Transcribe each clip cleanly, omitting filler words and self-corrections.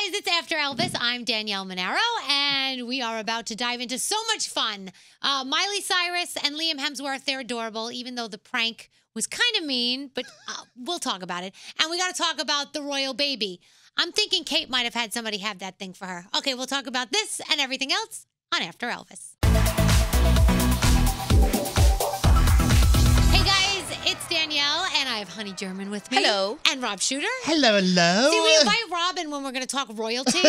It's After Elvis. I'm Danielle Monaro, and we are about to dive into so much fun. Miley Cyrus and Liam Hemsworth, they're adorable, even though the prank was kind of mean, but we'll talk about it. And we got to talk about the royal baby. I'm thinking Kate might have had somebody have that thing for her. Okay, we'll talk about this and everything else on After Elvis. Hey guys, it's Danielle, and I have Honey German with me. Hello. And Rob Shooter. Hello. See, we invite Robin when we're going to talk royalty.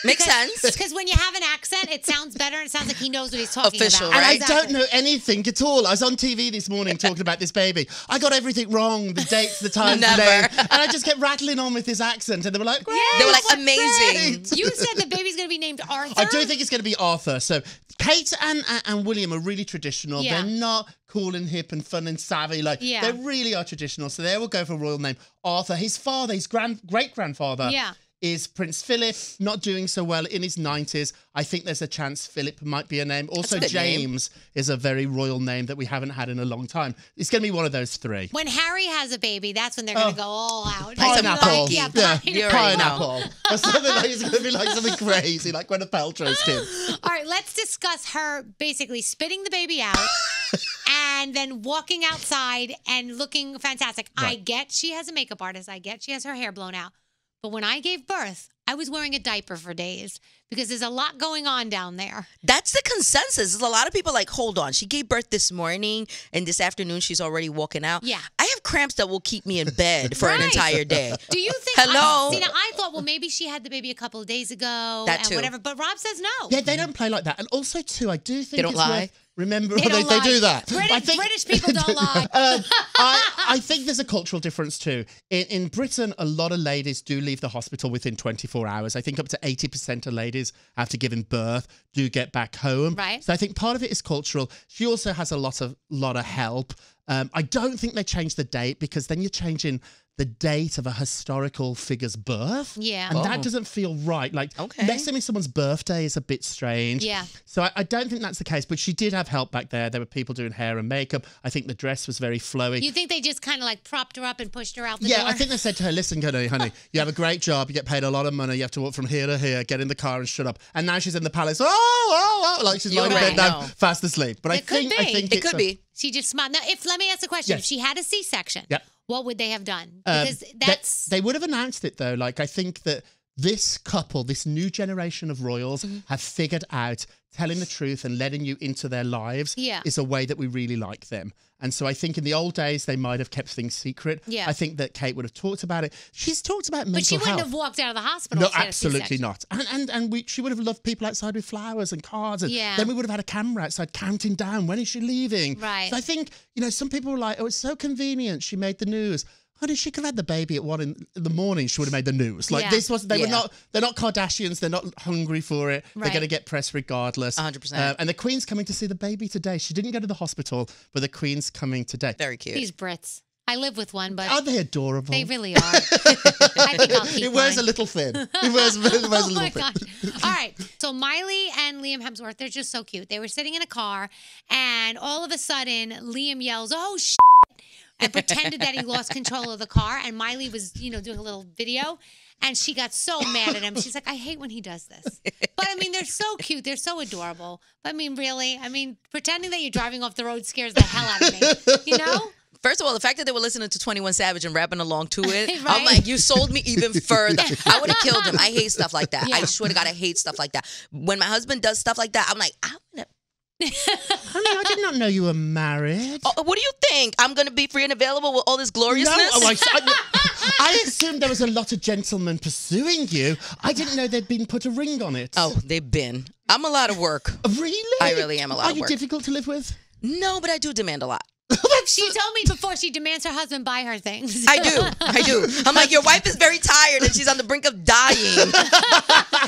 Makes sense. Because when you have an accent, it sounds better, and it sounds like he knows what he's talking Official, about. right? And I don't know anything at all. I was on TV this morning talking about this baby. I got everything wrong, the dates, the times, the name. And I just kept rattling on with this accent, and they were like, great. They were like, Great. amazing. You said the baby's going to be named Arthur. I do think it's going to be Arthur. So Kate and William are really traditional. Yeah. They're not cool and hip and fun and savvy. They really are traditional. So they will go for a royal name. Arthur. His father, his great-grandfather, is Prince Philip, not doing so well in his 90s. I think there's a chance Philip might be a name. Also, James is a very royal name that we haven't had in a long time. It's going to be one of those three. When Harry has a baby, that's when they're going to go all out. Pineapple. Pineapple. Or something like it's going to be like something crazy, like Gwyneth Paltrow's kid. All right, let's discuss her basically spitting the baby out and then walking outside and looking fantastic. Right. I get she has a makeup artist. I get she has her hair blown out. But when I gave birth, I was wearing a diaper for days because there's a lot going on down there. That's the consensus. There's a lot of people like, hold on. She gave birth this morning, and this afternoon she's already walking out. Yeah. I have cramps that will keep me in bed for an entire day. Do you think? Hello? I thought, well, maybe she had the baby a couple of days ago That and too. whatever. But Rob says no. Yeah, they don't play like that. And also, too, I do think They don't it's lie? worth remember They don't they lie. do that. British people don't lie. I think there's a cultural difference too. In Britain, a lot of ladies do leave the hospital within 24 hours. I think up to 80% of ladies after giving birth do get back home. Right. So I think part of it is cultural. She also has a lot of help. I don't think they changed the date because then you're changing the date of a historical figure's birth. Yeah. And that doesn't feel right. Messing someone's birthday is a bit strange. Yeah. So I don't think that's the case, but she did have help back there. There were people doing hair and makeup. I think the dress was very flowy. You think they just kind of like propped her up and pushed her out the door? Yeah, I think they said to her, listen, honey, you have a great job. You get paid a lot of money. You have to walk from here to here, get in the car and shut up. And now she's in the palace. Like she's lying in bed now, fast asleep. But I think It could be. She just smiled. Now, let me ask a question. Yes. If she had a C-section, what would they have done? Because Because they would have announced it though. I think that this couple, this new generation of royals, have figured out telling the truth and letting you into their lives is a way that we really like them. And so I think in the old days, they might have kept things secret. Yeah. I think that Kate would have talked about it. She's talked about mental health. But she wouldn't have walked out of the hospital. No, if she had a absolutely C-section. not. And she would have loved people outside with flowers and cards. And Yeah. then we would have had a camera outside counting down. When is she leaving? Right. So I think, some people were like, oh, it's so convenient. She made the news. Honey, she could have had the baby at 1 in the morning. She would have made the news. They're not Kardashians. They're not hungry for it. Right. They're going to get press regardless. 100%. And the Queen's coming to see the baby today. She didn't go to the hospital, but the Queen's coming today. Very cute. These Brits. I live with one, but Are they adorable? they really are. I think I'll keep It wears mine. a little thin. It wears a little Oh my thin. gosh. All right. So Miley and Liam Hemsworth, they're just so cute. They were sitting in a car, and all of a sudden, Liam yells, "Oh, shit," and pretended that he lost control of the car. And Miley was, doing a little video. And she got so mad at him. She's like, I hate when he does this. But, they're so cute. They're so adorable. But, really, pretending that you're driving off the road scares the hell out of me. First of all, the fact that they were listening to 21 Savage and rapping along to it, Right? I'm like, you sold me even further. I would have killed him. I hate stuff like that. Yeah. I swear to God, I hate stuff like that. When my husband does stuff like that, I'm like, Honey, I did not know you were married. oh, what do you think? I'm going to be free and available with all this gloriousness? I assumed there was a lot of gentlemen pursuing you. I didn't know there'd been put a ring on it. Oh, they've been. I'm a lot of work. Really? I really am a lot Are of you work. difficult to live with? No, but I do demand a lot. She told me before she demands her husband buy her things. I do. I'm like, your wife is very tired and she's on the brink of dying.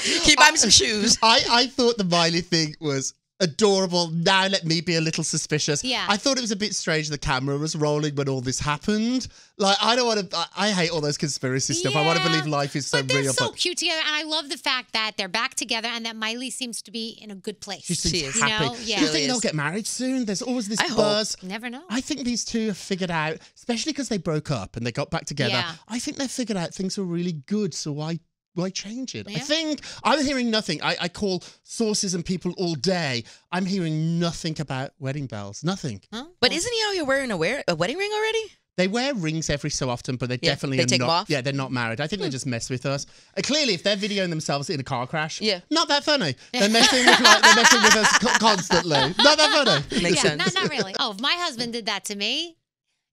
Can you buy me some shoes? I thought the Miley thing was adorable. Now let me be a little suspicious. Yeah. I thought it was a bit strange the camera was rolling when all this happened. I don't want to... I hate all those conspiracy stuff. I want to believe life is so but they're real. so cute together, and I love the fact that they're back together and that Miley seems to be in a good place. She seems She is. happy. Yeah. Do you Really think they'll is. get married soon? There's always this I hope. buzz. Never know. I think these two have figured out, especially because they broke up and they got back together. Yeah. I think they've figured out things were really good. So why why change it? I think I'm hearing nothing. I call sources and people all day. I'm hearing nothing about wedding bells. Nothing. Huh? But isn't he out here wearing a wedding ring already? They wear rings every so often, but they definitely take them off? Yeah, they're not married. I think they just mess with us. Clearly, if they're videoing themselves in a car crash, not that funny. They're messing with us constantly. Not that funny. Makes sense. Not really. Oh, if my husband did that to me,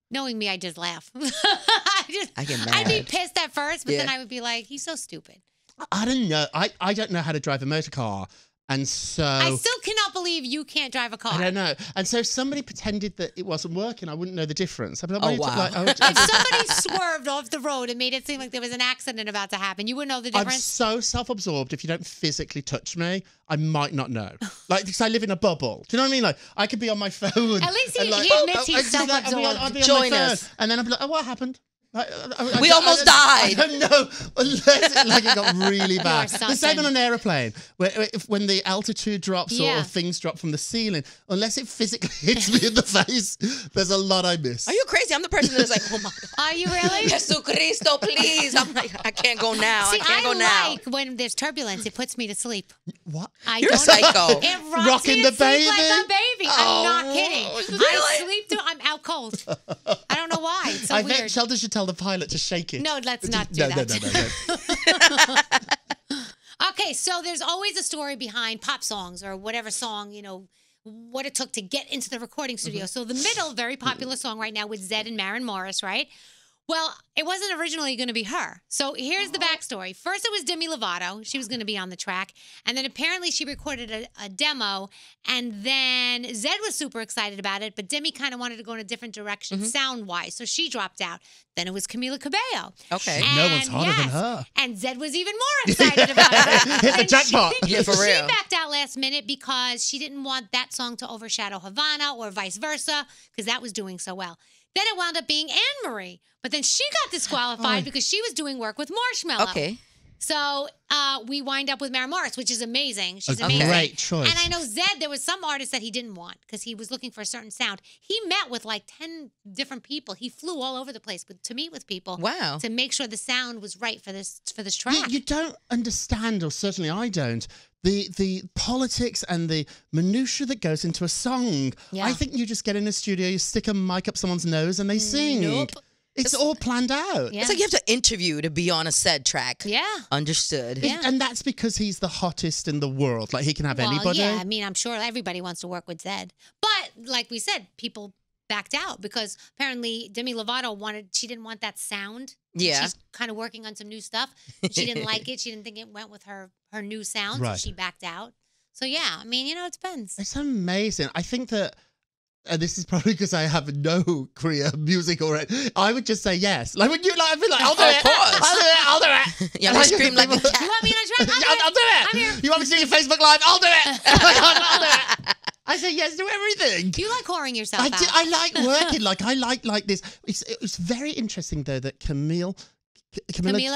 knowing me, I'd just laugh. I get mad. I'd be pissed at first, but then I would be like, he's so stupid. I don't know. I don't know how to drive a motor car. And so I still cannot believe you can't drive a car. I don't know. And so if somebody pretended that it wasn't working, I wouldn't know the difference. I'd be like, oh, wow. If somebody swerved off the road and made it seem like there was an accident about to happen, you wouldn't know the difference? I'm so self-absorbed. If you don't physically touch me, I might not know. Like, because I live in a bubble. Do you know what I mean? Like, I could be on my phone. At least he admits he's self-absorbed. I'll be on Join my phone, us. and then I'll be like, oh, what happened? We almost died. I don't know, unless it got really bad. The same on an aeroplane, when the altitude drops or things drop from the ceiling, unless it physically hits me in the face, there's a lot I miss. Are you crazy? I'm the person that's like, oh my God. Are you really? Jesucristo, please. I'm like, I can't go now. See, I can't go now. Like when there's turbulence, it puts me to sleep. What? You're a psycho. It rocks Rocking me the to sleep baby? like a baby. I'm not kidding. Really? I sleep through. I'm out cold. I don't know why. It's so I weird. bet Sheldon should tell the pilot to shake it. No, let's not do that. No. Okay, so there's always a story behind pop songs or whatever song, what it took to get into the recording studio. So the middle, very popular song right now with Zedd and Marin Morris, right? Well, it wasn't originally going to be her. So here's the backstory. First, it was Demi Lovato. She was going to be on the track. And then apparently she recorded a demo. And then Zedd was super excited about it. But Demi kind of wanted to go in a different direction sound-wise. So she dropped out. Then it was Camila Cabello. Okay. No one's hotter than her. And Zedd was even more excited about it. Hit the jackpot. Yeah, for real. She backed out last minute because she didn't want that song to overshadow Havana or vice versa because that was doing so well. Then it wound up being Anne-Marie. But then she got disqualified because she was doing work with Marshmello. Okay. So we wind up with Marin Morris, which is amazing. She's A amazing. great choice. And I know Zedd, there was some artists that he didn't want because he was looking for a certain sound. He met with like 10 different people. He flew all over the place to meet with people. Wow. To make sure the sound was right for this track. You don't understand, or certainly I don't, the politics and the minutiae that goes into a song. Yeah. I think you just get in a studio, you stick a mic up someone's nose and they sing. Nope. It's all planned out. Yeah. It's like you have to interview to be on a said track. Yeah. Understood. Yeah. And that's because he's the hottest in the world. Like, he can have anybody. Yeah, I mean, I'm sure everybody wants to work with Zedd. But like we said, people backed out because apparently Demi Lovato she didn't want that sound. Yeah. She's kind of working on some new stuff. She didn't like it. She didn't think it went with her new sound. Right. So she backed out. So yeah, I mean, it depends. It's amazing. I think that, and this is probably because I have no career music already, I would just say yes. Like, would you like? I'd be like, I'll do it. Of course. I'll do it. Yeah, I scream like a cat. You want me on a track? I'll do it. I'm here. You want me to do your Facebook Live? I'll do it. I'll do it. I say yes to everything. You like whoring yourself out. I like working. Like, I like this. It's very interesting though that Camila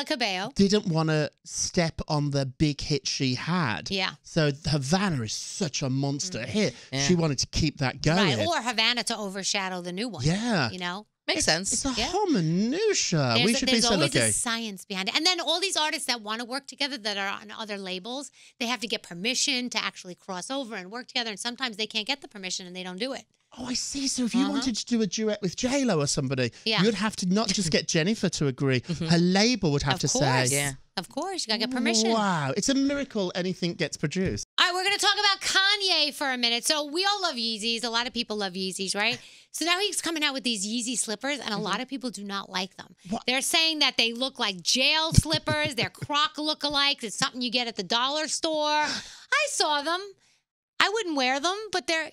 Cabello didn't want to step on the big hit she had. Yeah. So Havana is such a monster hit. Yeah. She wanted to keep that going. Right, or Havana to overshadow the new one. Yeah. Makes sense. It's a whole minutia. We should be so lucky. There's always a science behind it. And then all these artists that want to work together that are on other labels, they have to get permission to actually cross over and work together. And sometimes they can't get the permission and they don't do it. Oh, I see. So if you wanted to do a duet with J-Lo or somebody, you'd have to not just get Jennifer to agree. Her label would have to say. Yeah. Of course. You got to get permission. Wow. It's a miracle anything gets produced. All right, we're going to talk about Kanye for a minute. So we all love Yeezys. A lot of people love Yeezys, right? So now he's coming out with these Yeezy slippers, and a lot of people do not like them. What? They're saying that they look like jail slippers. They're Croc lookalikes. It's something you get at the dollar store. I saw them. I wouldn't wear them, but they're,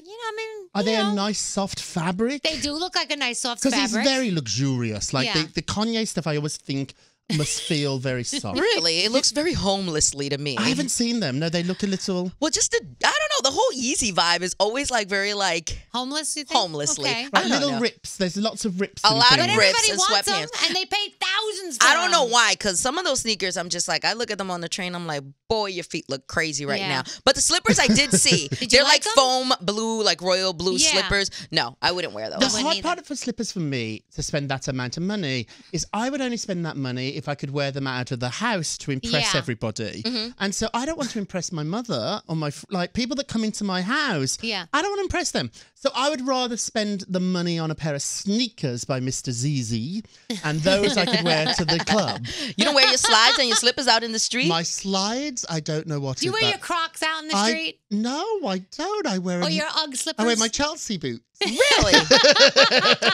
Are they a nice soft fabric? They do look like a nice soft fabric. Because it's very luxurious. Like the Kanye stuff, I always think must feel very soft. Really? It looks very homelessly to me. I haven't seen them. No, they look a little... Well, just I don't know. The whole Yeezy vibe is always like very like... Homeless, you think? Homelessly. Okay. Right, little rips. There's lots of rips. A lot of but rips and wants sweatpants. them, and they pay thousands for I don't know them. why, because some of those sneakers, I'm just like, I look at them on the train, I'm like, boy, your feet look crazy right now. But the slippers I did see. They're like foam blue, like royal blue slippers. No, I wouldn't wear those. The hard part for slippers for me to spend that amount of money is I would only spend that money if I could wear them out of the house to impress everybody. And so I don't want to impress my mother or my people that come into my house. Yeah. I don't want to impress them. So I would rather spend the money on a pair of sneakers by Mr. Yeezy, and those I could wear to the club. You don't wear your slides and your slippers out in the street? My slides, I don't know what. Do you wear your Crocs out in the street? No, I don't. I wear. Or your UGG slippers? I wear my Chelsea boots. Really?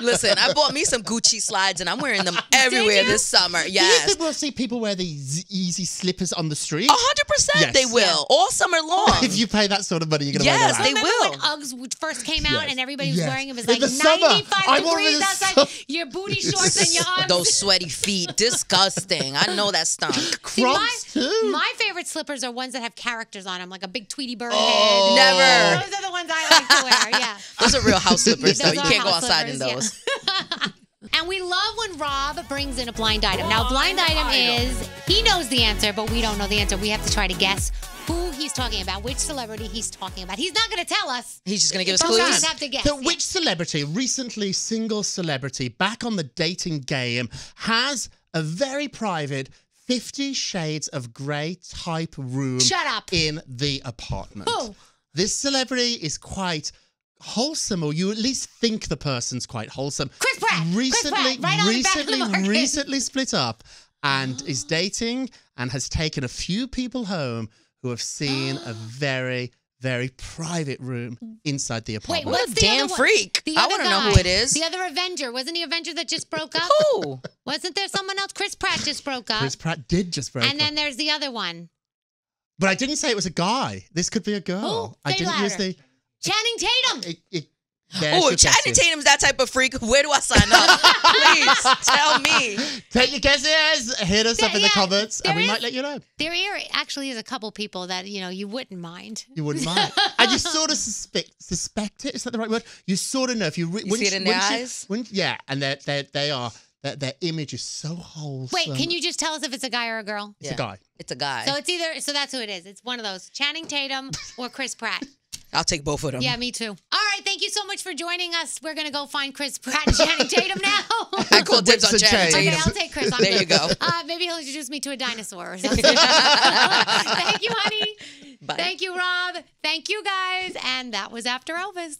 Listen, I bought me some Gucci slides and I'm wearing them everywhere this summer. Yes. Do you think we'll see people wear these easy slippers on the street? 100% they will. All summer long. If you pay that sort of money, you're going to wear Yes, that. they will. When Uggs first came out and everybody was wearing them, it was In like the summer. 95 degrees outside. Your booty shorts and your Uggs. Those sweaty feet. Disgusting. I know that stunk. Crocs too. My favorite slippers are ones that have characters on them, like a big Tweety Bird head. Never. Those are the ones I like to wear, yeah. Those are real house slippers, though. Those You are can't go house outside slippers, in those. And we love when Rob brings in a blind item. Now, blind item is, he knows the answer, but we don't know the answer. We have to try to guess who he's talking about, which celebrity he's talking about. He's not going to tell us. He's just going to give us We clues? just have to guess. So which celebrity, recently single celebrity, back on the dating game, has a very private 50 Shades of Grey type room Shut up. in the apartment? Who? This celebrity is quite wholesome, or you at least think the person's quite wholesome. Chris Pratt. Recently, right on the back of the market. recently split up and is dating and has taken a few people home who have seen a very, very private room inside the apartment. Wait, What what's a the damn other one? freak. The I other want to know guy. who it is. The other Avenger. Wasn't he Avenger that just broke up? Who? Wasn't there someone else? Chris Pratt just broke up. Chris Pratt did just break And up. then there's the other one. But I didn't say it was a guy. This could be a girl. Who? I Say didn't use louder. the... Channing Tatum. There's Oh, your Channing guesses. Tatum's that type of freak. Where do I sign up? Please, tell me. Take your guesses. Hit us up in the comments, and we there might is- let you know. There actually is a couple people that, you wouldn't mind. You wouldn't mind. And you sort of suspect it. Is that the right word? You sort of know. If you see it in their eyes? Yeah, and they are. Their image is so wholesome. Wait, can you just tell us if it's a guy or a girl? It's a guy. It's a guy. So that's who it is. It's one of those. Channing Tatum or Chris Pratt. I'll take both of them. Yeah, me too. All right, thank you so much for joining us. We're going to go find Chris Pratt and Channing Tatum now. I call dibs on Whips and Channing chains. Okay, Tatum. I'll take Chris. I'm There good. you go. Maybe he'll introduce me to a dinosaur or something. Thank you, honey. Bye. Thank you, Rob. Thank you, guys. And that was After Elvis.